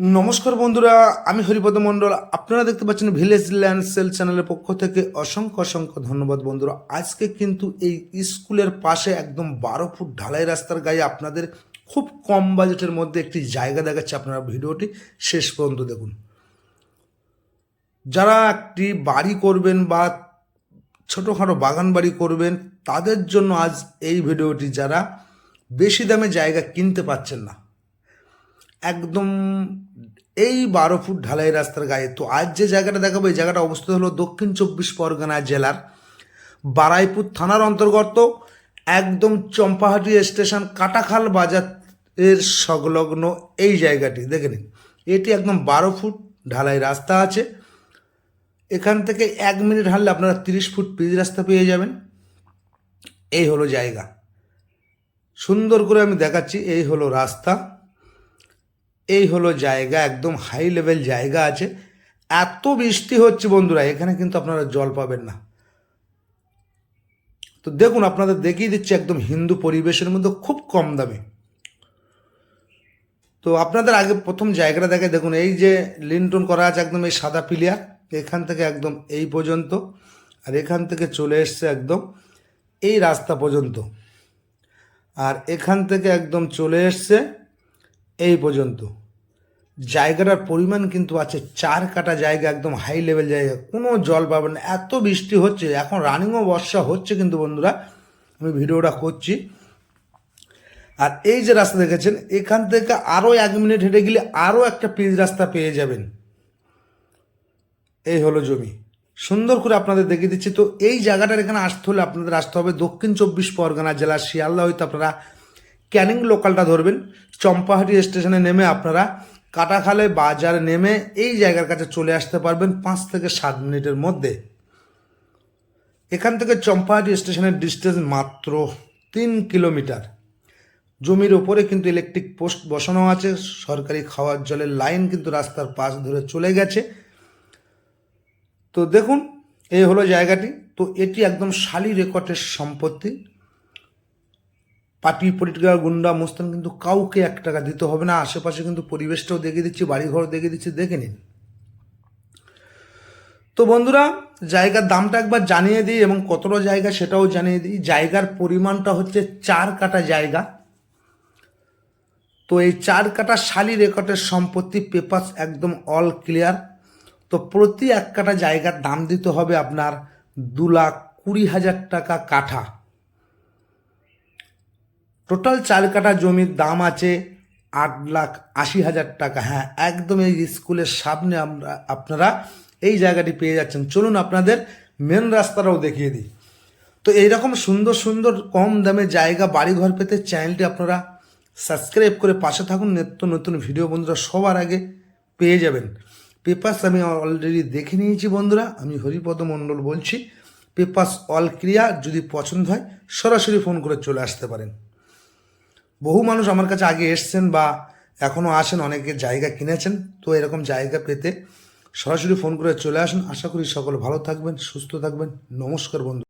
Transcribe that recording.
নমস্কার বন্ধুরা, আমি হরিপদ মণ্ডল। আপনারা দেখতে পাচ্ছেন ভিলেজ ল্যান্ড সেল চ্যানেলের পক্ষ থেকে অসংখ্য অসংখ্য ধন্যবাদ বন্ধুরা। আজকে কিন্তু এই স্কুলের পাশে একদম 12 ফুট ঢালাই রাস্তার গায়ে আপনাদের খুব কম বাজেটের মধ্যে একটি জায়গা দেখাচ্ছে। আপনারা ভিডিওটি শেষ পর্যন্ত দেখুন। যারা একটি বাড়ি করবেন বা ছোটোখাটো বাগান বাড়ি করবেন তাদের জন্য আজ এই ভিডিওটি। যারা বেশি দামে জায়গা কিনতে পাচ্ছেন না, একদম এই 12 ফুট ঢালাই রাস্তার গায়ে, তো আজ যে জায়গাটা দেখাবো এই জায়গাটা অবস্থিত হলো দক্ষিণ 24 পরগনা জেলার বারাইপুর থানার অন্তর্গত, একদম চম্পাহাটি স্টেশন কাটাখাল বাজারের সংলগ্ন এই জায়গাটি দেখে নিন। এটি একদম 12 ফুট ঢালাই রাস্তা আছে। এখান থেকে 1 মিনিট হাঁটলে আপনারা 30 ফুট পিচ রাস্তা পেয়ে যাবেন। এই হলো জায়গা, সুন্দর করে আমি দেখাচ্ছি। এই হলো রাস্তা, এই হলো জায়গা, একদম হাই লেভেল জায়গা আছে। এত বৃষ্টি হচ্ছে বন্ধুরা, এখানে কিন্তু আপনারা জল পাবেন না। তো দেখুন, আপনাদের দেখিয়ে দিচ্ছি একদম হিন্দু পরিবেশের মধ্যে খুব কম দামে। তো আপনাদের আগে প্রথম জায়গাটা দেখে দেখুন, এই যে লিন্টন করা আছে একদম এই সাদা পিলিয়ার, এখান থেকে একদম এই পর্যন্ত, আর এখান থেকে চলে এসছে একদম এই রাস্তা পর্যন্ত, আর এখান থেকে একদম চলে এসছে এই পর্যন্ত। জায়গাটার পরিমাণ কিন্তু আছে 4 কাটা জায়গা, একদম হাই লেভেল জায়গা, কোনো জল পাবেন না। এত বৃষ্টি হচ্ছে, এখন রানিংও বর্ষা হচ্ছে কিন্তু বন্ধুরা আমি ভিডিওটা করছি। আর এই যে রাস্তা দেখেছেন, এখান থেকে আরও 1 মিনিট হেঁটে গেলে আরও একটা পিচ রাস্তা পেয়ে যাবেন। এই হলো জমি, সুন্দর করে আপনাদের দেখিয়ে দিচ্ছি। তো এই জায়গাটার এখানে আসতে হলে আপনাদের আসতে হবে দক্ষিণ 24 পরগনা জেলার শিয়ালদা হইতে আপনারা ক্যানিং লোকালটা ধরবেন। চম্পাহাটি স্টেশনে নেমে আপনারা কাটাখালে বাজার নেমে এই জায়গার কাছে চলে আসতে পারবেন 5 থেকে 7 মিনিটের মধ্যে। এখান থেকে চম্পাহাটি স্টেশনের ডিস্টেন্স মাত্র 3 কিলোমিটার। জমির ওপরে কিন্তু ইলেকট্রিক পোস্ট বসানো আছে, সরকারি খাওয়ার জলের লাইন কিন্তু রাস্তার পাশ ধরে চলে গেছে। তো দেখুন, এই হলো জায়গাটি। তো এটি একদম শালি রেকর্ডের সম্পত্তি। পার্টি পলিটিক্যাল গুন্ডা মোস্তান কিন্তু কাউকে 1 টাকা দিতে হবে না। আশেপাশে কিন্তু পরিবেশটাও দেখিয়ে দিচ্ছি, বাড়িঘর দেখিয়ে দিচ্ছি, দেখে নিন। তো বন্ধুরা, জায়গার দামটা একবার জানিয়ে দিই এবং কতটা জায়গা সেটাও জানিয়ে দিই। জায়গার পরিমাণটা হচ্ছে 4 কাটা জায়গা। তো এই 4 কাটা শালি রেকর্ডের সম্পত্তি, পেপারস একদম অল ক্লিয়ার। তো প্রতি 1 কাটা জায়গার দাম দিতে হবে আপনার 2,20,000 টাকা কাঠা। টোটাল 4 কাটা জমির দাম আছে 8,80,000 টাকা। হ্যাঁ, একদম এই স্কুলের সামনে আপনারা এই জায়গাটি পেয়ে যাচ্ছেন। চলুন আপনাদের মেন রাস্তাটাও দেখিয়ে দিই। তো এইরকম সুন্দর সুন্দর কম দামে জায়গা বাড়িঘর পেতে চ্যানেলটি আপনারা সাবস্ক্রাইব করে পাশে থাকুন। নিত্য নতুন ভিডিও বন্ধুরা সবার আগে পেয়ে যাবেন। পেপারস আমি অলরেডি দেখে নিয়েছি বন্ধুরা, আমি হরিপদ মণ্ডল বলছি। Papers all clear. যদি পছন্দ হয় সরাসরি ফোন করে চলে আসতে পারেন। বহু মানুষ আমার কাছে আগে এসছেন বা এখনও আসেন, অনেকে জায়গা কিনেছেন। তো এরকম জায়গা পেতে সরাসরি ফোন করে চলে আসুন। আশা করি সকল ভালো থাকবেন, সুস্থ থাকবেন। নমস্কার বন্ধু।